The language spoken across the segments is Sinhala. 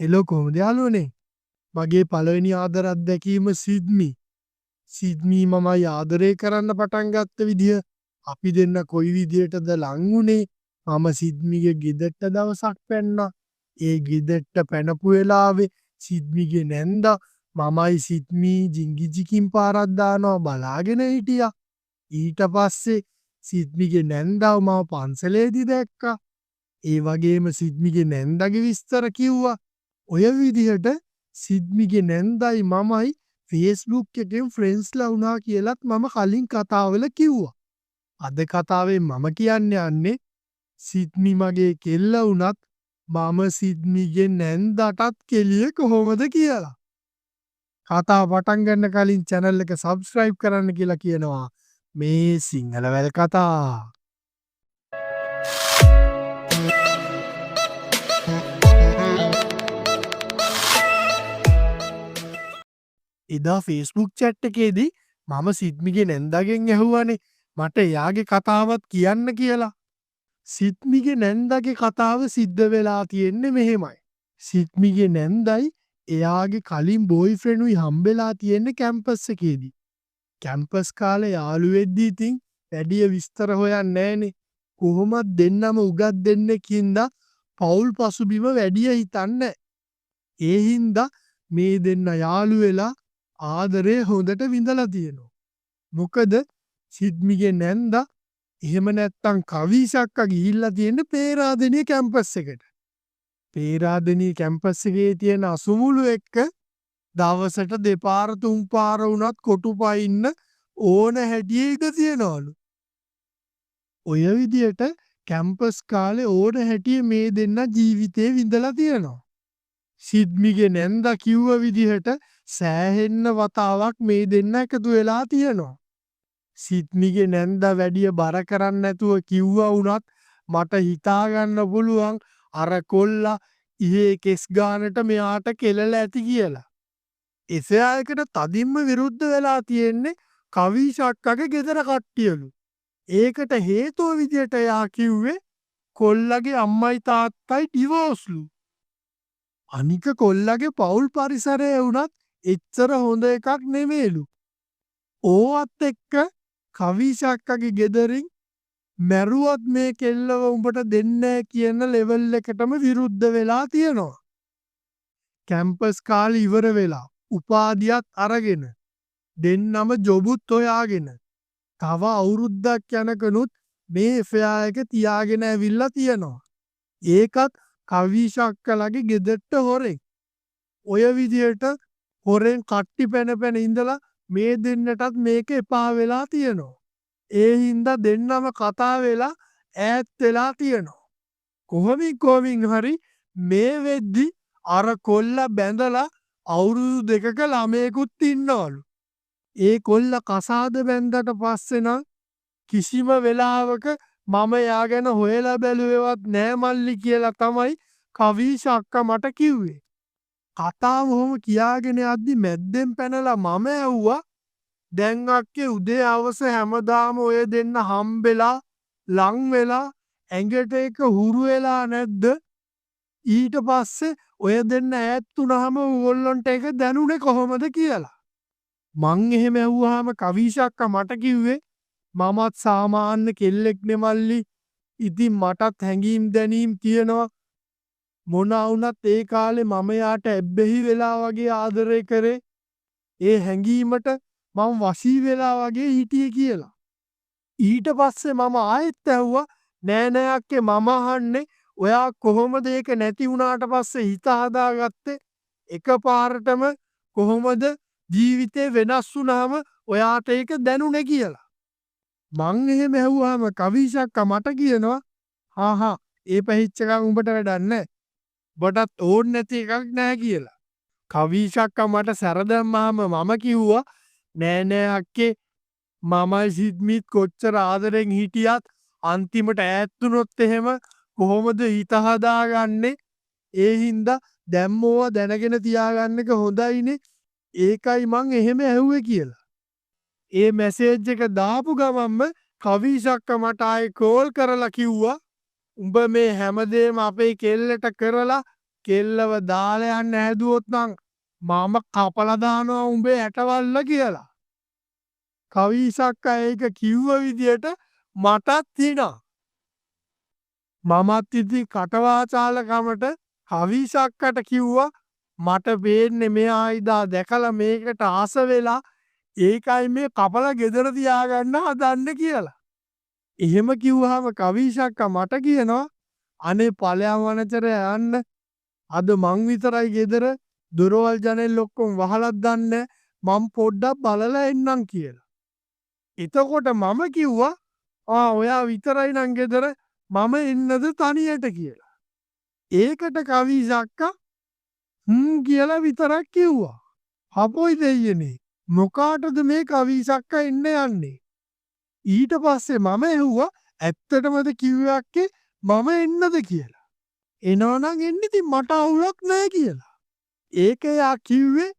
හෙලෝ කොහොමද යාළුවනේ? මගේ පළවෙනි ආදර අත්දැකීම සිඩ්නි. සිඩ්නි මමයි ආදරය කරන්න පටන් ගත්ත විදිහ අපි දෙන්න කොයි විදිහටද ලං වුණේ? මම සිඩ්නිගේ ගෙදරට දවසක් පැන්නා. ඒ ගෙදරට පැනපු වෙලාවේ සිඩ්නිගේ නැන්දා මමයි සිඩ්නි ජිංගිජිකින් පාරක් දානවා බලාගෙන හිටියා. ඊට පස්සේ සිඩ්නිගේ නැන්දාව මම පන්සලේදී දැක්කා. ඒ වගේම සිඩ්නිගේ නැන්දගේ විස්තර කිව්වා. ඔය විදිහට සිඩ්නිගේ නැන්දයි මමයි ෆේස්බුක් එකෙන් ෆ්‍රෙන්ඩ්ස්ලා වුණා කියලත් මම කලින් කතාවල කිව්වා. අද කතාවෙන් මම කියන්න යන්නේ සිඩ්නි මගේ කෙල්ල වුණත් මම සිඩ්නිගේ නැන්දටත් කෙලිය කොහොමද කියලා. කතාව පටන් ගන්න කලින් channel එක subscribe කරන්න කියලා කියනවා. මේ සිංහල වැල් කතා. එදා ෆේස්බුක් චැට් එකේදී මම සිඩ්නිගේ නැන්දගෙන් ඇහුවනේ මට එයාගේ කතාවත් කියන්න කියලා. සිඩ්නිගේ නැන්දගේ කතාව සිද්ධ වෙලා තියෙන්නේ මෙහෙමයි. සිඩ්නිගේ නැන්දයි එයාගේ කලින් බොයිෆ්‍රෙන්ඩුයි හම්බෙලා තියෙන්නේ කැම්පස් එකේදී. කැම්පස් කාලේ යාළු වෙද්දී ඉතින් වැඩිය විස්තර හොයන්නේ නැහනේ. කොහොමද දෙන්නම උගත් දෙන්නෙක් හින්දා පෞල් පසුබිම වැඩිය හිතන්නේ. ඒ හින්දා මේ දෙන්න යාළු වෙලා ආදරේ හොඳට විඳලා තියෙනවා. මොකද සිඩ්නිගේ නැන්දා එහෙම නැත්තම් කවිසක්ක ගිහිල්ලා තියෙන්නේ පේරාදෙණිය කැම්පස් එකට. පේරාදෙණිය කැම්පස් එකේ තියෙන අසුමුළු එක්ක දවසට දෙපාර තුන් පාර වුණත් කොටු පයින්න ඕන හැටියේ ඉඩ තියනවලු. ඔය විදියට කැම්පස් කාලේ ඕන හැටියේ මේ දෙන්න ජීවිතේ විඳලා තියෙනවා. සිඩ්නිගේ නැන්දා කිව්ව විදිහට සෑහෙන්න වතාවක් මේ දෙන්න එකතු වෙලා තියෙනවා. සිඩ්නිගේ නැන්දා වැඩිය බර කරන්න නැතුව කිව්වා වුණත් මට හිතා ගන්න පුළුවන් අර කොල්ලා ඉහේ කෙස් ගානට මෙයාට කෙලලා ඇති කියලා. එසයායකට තදින්ම විරුද්ධ වෙලා තියෙන්නේ කවිශක්කගේ ගෙදර කට්ටියලු. ඒකට හේතුව විදියට එයා කිව්වේ කොල්ලගේ අම්මයි තාත්තයි ඩිවෝස්ලු. අනික කොල්ලගේ පවුල් පරිසරය වුණත් එච්චර හොඳ එකක් නෙමේලු. ඕවත් එක්ක කවිශක්කගේ ගෙදරින් මැරුවත් මේ කෙල්ලව උඹට දෙන්නේ කියන ලෙවල් එකටම විරුද්ධ වෙලා තියෙනවා. කැම්පස් කාලේ ඉවර වෙලා උපාධියත් අරගෙන දෙන්නම ජොබුත් හොයාගෙන තව අවුරුද්දක් යනකනුත් මේ එෆයා එක තියාගෙන ඇවිල්ලා තියෙනවා. ඒකත් කවිශක්කලගේ ගෙදරට හොරෙන්. ඔය විදියට හොරෙන් කට්ටි පැන පැන ඉඳලා මේ දෙන්නටත් මේක එපා වෙලා තියෙනවා. ඒ හින්දා දෙන්නම කතා වෙලා ඈත් වෙලා තියෙනවා. කොහොමින් හරි මේ වෙද්දි අර කොල්ලා බැඳලා අවුරුදු 2ක ළමයෙකුත් ඉන්නවලු. ඒ කොල්ල කසාද බැන්දට පස්සේ නම් කිසිම වෙලාවක මම යා ගැන හොයලා බැලුවේවත් නෑ මල්ලි කියලා තමයි කවිශක්ක මට කිව්වේ. කතාව ඔහොම කියාගෙන යද්දි මැද්දෙන් පැනලා මම ඇහුවා දැන් අක්කේ උදේ හවස හැමදාම ඔය දෙන්න හම්බෙලා ලං වෙලා ඇඟට එක හුරු වෙලා නැද්ද? ඊට පස්සේ ඔය දෙන්න ඈත් වුණාම ඕගොල්ලන්ට ඒක දැනුනේ කොහොමද කියලා. මං එහෙම ඇහුවාම කවිශක්ක මට කිව්වේ මමත් සාමාන්‍ය කෙල්ලෙක් නෙමල්ලි. ඉතින් මටත් හැඟීම් දැනීම් තියෙනවා. මොනා වුණත් ඒ කාලේ මම යාට ඇබ්බැහි වෙලා වගේ ආදරය කරේ. ඒ හැඟීමට මම වශී වෙලා වගේ හිටියේ කියලා. ඊට පස්සේ මම ආයෙත් ඇහුවා නෑ නෑ අක්කේ මම අහන්නේ ඔයා කොහොමද ඒක නැති වුණාට පස්සේ හිත හදාගත්තේ? එකපාරටම කොහොමද ජීවිතේ වෙනස් වුණාම ඔයාට ඒක දැනුනේ කියලා. මං එහෙම ඇහුවාම කවිශක්ක මට කියනවා හා ඒ පැහිච්ච එකක් උඹට වැඩක් නෑ. ඔබටත් ඕන් නැති එකක් නෑ කියලා. කවිශක්ක මට සැර දැම්මාම මම කිව්වා නෑ නෑ අක්කේ මමයි සිඩ්නිත් කොච්චර ආදරෙන් හිටියත් අන්තිමට ඈත් වුණොත් එහෙම කොහොමද හිත හදාගන්නේ? ඒ හින්දා දැම්මෝවා දැනගෙන තියාගන්න එක හොඳයිනේ. ඒකයි මං එහෙම ඇහුවේ කියලා. ඒ මැසේජ් එක දාපු ගමන්ම කවිශක්ක මට ආයේ කෝල් කරලා කිව්වා උඹ මේ හැමදේම අපේ කෙල්ලට කරලා කෙල්ලව දාලා යන්න හැදුවොත් නම් මම කපලා දානවා උඹේ ඇටවල්ල කියලා. කවිසක්කා ඒක කිව්ව විදියට මටත් හිනා. මමත් ඉතින් කටවාචාලකමට කවිසක්කට කිව්වා මට පේන්නේ මෙයා ඉදා දැකලා මේකට ආස වෙලා ඒකයි මේ කපලා ගෙදර තියාගන්න හදන්නේ කියලා. එහෙම කිව්වහම කවිසක්කා මට කියනවා අනේ ඵලයන් වනචර යන්න අද මං විතරයි ගෙදර දොරවල් ජනෙල් ඔක්කොම වහලත් දන්නේ මං පොඩ්ඩක් බලලා එන්නම් කියලා. එතකොට මම කිව්වා ඔයා විතරයි නම් ගෙදර මම එන්නද තනියට කියලා. ඒකට කවිසක්කා කියලා විතරක් කිව්වා. හපොයි දෙයියනේ මොකාටද මේ කවිසක්කා එන්න යන්නේ? ඊට පස්සේ මම ඇහුවා ඇත්තටමද කිව්වක්කේ මම එන්නද කියලා. එනවනම් එන්න ඉතින් මට අවුලක් නැහැ කියලා. ඒක එයා කිව්වේ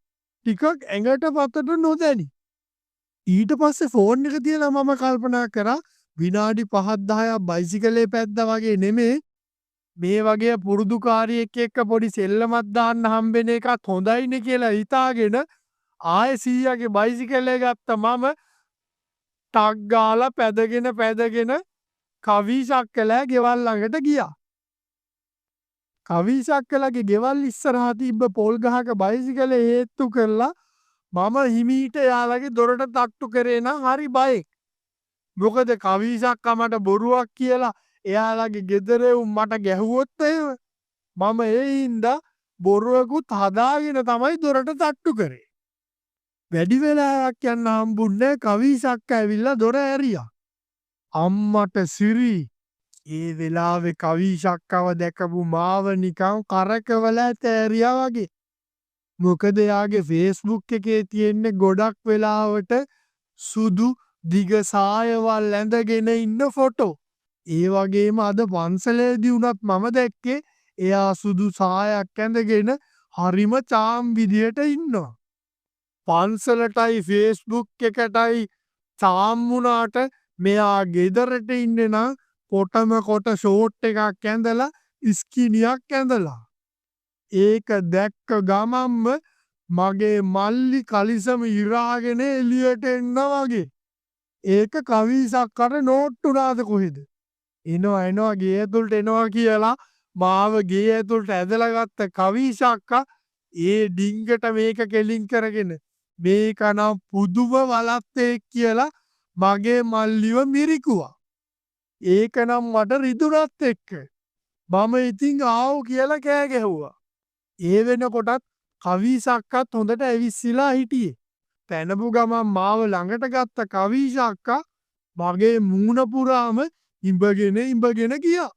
ටිකක් ඇඟට පතට නොදැනි. ඊට පස්සේ ෆෝන් එක තියලා මම කල්පනා කරා විනාඩි 5-10ක් බයිසිකලේ පැද්දා වගේ නෙමේ මේ වගේ පුරුදුකාරියෙක් එක්ක පොඩි සෙල්ලමක් දාන්න හම්බෙන එකත් හොඳයිනේ කියලා හිතාගෙන ආයෙ 100ගේ බයිසිකලේ ගත්ත මම ටක් ගාලා පැදගෙන කවිසක්කලා ගෙවල් ළඟට ගියා. කවිසක්කලාගේ ගෙවල් ඉස්සරහා තිබ්බ පොල් ගහක බයිසිකලේ හේතු කරලා මම හිමීට එයාලගේ දොරට තට්ටු කරේ නම් හරි බයෙක්. මොකද කවිසක්කා මට බොරුවක් කියලා එයාලගේ ගෙදර මට ගැහුවොත් එහෙම මම ඒ හින්දා බොරුවකුත් හදාගෙන තමයි දොරට තට්ටු කරේ. වැඩි වෙලාවක් යන්න හම්බුන්නේ කවිසක්කා ඇවිල්ලා දොර ඇරියා. අම්මට සිරි ඒ වෙලාවේ කවිසක්කව දැකපු මාව නිකන් කරකවලා තෑරියා වගේ. මොකද එයාගේ Facebook එකේ තියෙන්නේ ගොඩක් වෙලාවට සුදු දිග සායවල් ඇඳගෙන ඉන්න ෆොටෝ. ඒ වගේම අද පන්සලේදී වුණත් මම දැක්කේ එයා සුදු සායක් ඇඳගෙන හරිම චාම් විදියට ඉන්නවා. පන්සලටයි Facebook එකටයි චාම් වුණාට මෙයා ගෙදරට ඉන්නේ නම් කොටම කොට ෂෝට් එකක් ඇඳලා ස්කිනියක් ඇඳලා. ඒක දැක්ක ගමම්ම මගේ මල්ලි කලිසම ඉරාගෙන එළියට එන්න වගේ. ඒක කවිසක්කට නෝට්ටුනාද කොහෙද? එනවා ගේ ඇතුළට එනවා කියලා මාව ගේ ඇතුළට ඇදලා ගත්ත කවිසක්කා ඒ ඩිංගට මේක කෙලින් කරගෙන මේක නම් පුදුම වලත්තෙක් කියලා මගේ මල්ලිව මිරිකුවා. ඒක නම් මට රිදුනත් එක්ක මම ඉතින් ආව් කියලා කෑ ගැහුවා. ඒ වෙනකොටත් කවිසක්කත් හොඳට ඇවිස්සලා හිටියේ. පැනපු ගමන් මාව ළඟට ගත්ත කවිසක්කා මගේ මූණ පුරාම ඉඹගෙන ගියා.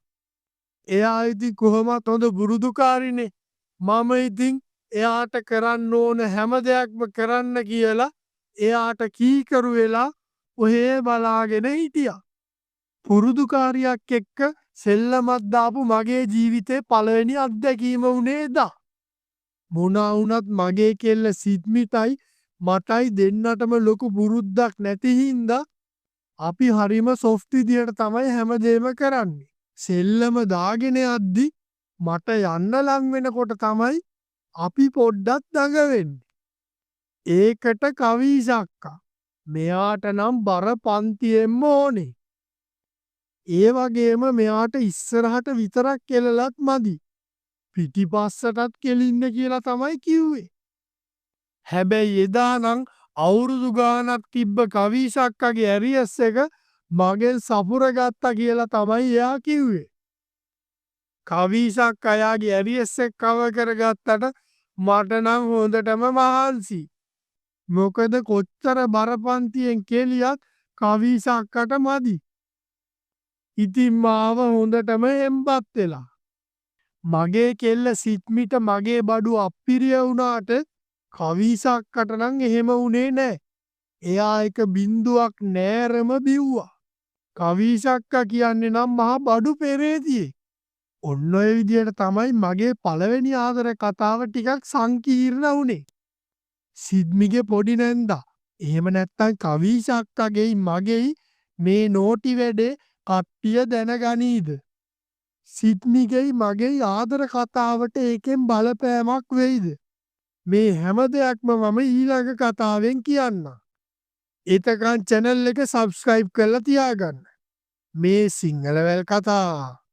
එයා ඉතින් කොහොමත් හොඳ බුරුදුකාරිනේ. මම ඉතින් එයාට කරන්න ඕන හැම දෙයක්ම කරන්න කියලා එයාට කීකරු වෙලා ඔහේ බලාගෙන හිටියා. පුරුදුකාරියක් එක්ක සෙල්ලමක් දාපු මගේ ජීවිතේ පළවෙනි අත්දැකීම වුණේ එදා. මොනා වුණත් මගේ කෙල්ල සිද්මිටයි මටයි දෙන්නටම ලොකු පුරුද්දක් නැති හින්දා අපි හරිම සොෆ්ට් විදියට තමයි හැමදේම කරන්නේ. සෙල්ලම දාගෙන යද්දි මට යන්න ලං වෙනකොට තමයි අපි පොඩ්ඩක් දඟ වෙන්නේ. ඒකට කවිසක්කා මෙයාට නම් බර පන්තියෙන්ම ඕනේ. ඒ වගේම මෙයාට ඉස්සරහට විතරක් කෙලලත් මදි. පිටිපස්සටත් කෙලින්න කියලා තමයි කිව්වේ. හැබැයි එදා නම් අවුරුදු ගානක් තිබ්බ කවිසක්කගේ ඇරියස් එක මගෙන් සපුර ගත්තා කියලා තමයි එයා කිව්වේ. කවිසක්කා එයාගේ ඇරියස් එක කවර් කරගත්තට මට නම් හොඳටම මහන්සි. මොකද කොච්චර බරපන්තියෙන් කෙලියත් කවිසක්කට මදි. ඉතින් මාව හොඳටම එම්බත් වෙලා. මගේ කෙල්ල සිත්මිට මගේ බඩු අප්පිරිය වුණාට කවිසක්කට නම් එහෙම වුණේ නෑ. එයා එක බින්දුවක් නෑරම බිව්වා. කවිසක්කා කියන්නේ නම් මහා බඩු පෙරේතියෙක්. ඔන්න ඔය විදියට තමයි මගේ පළවෙනි ආදර කතාව ටිකක් සංකීර්ණ වුණේ. සිද්මිගේ පොඩි නැන්දා. එහෙම නැත්තම් කවිසක්කාගෙයි මගෙයි මේ නෝටි වැඩේ කට්ටිය දැනගනීද? සිත්මිගෙයි මගෙයි ආදර කතාවට ඒකෙන් බලපෑමක් වෙයිද? මේ හැම දෙයක්ම මම ඊළඟ කතාවෙන් කියන්නම්. එතකන් channel එක subscribe කරලා තියාගන්න. මේ සිංහලවැල් කතා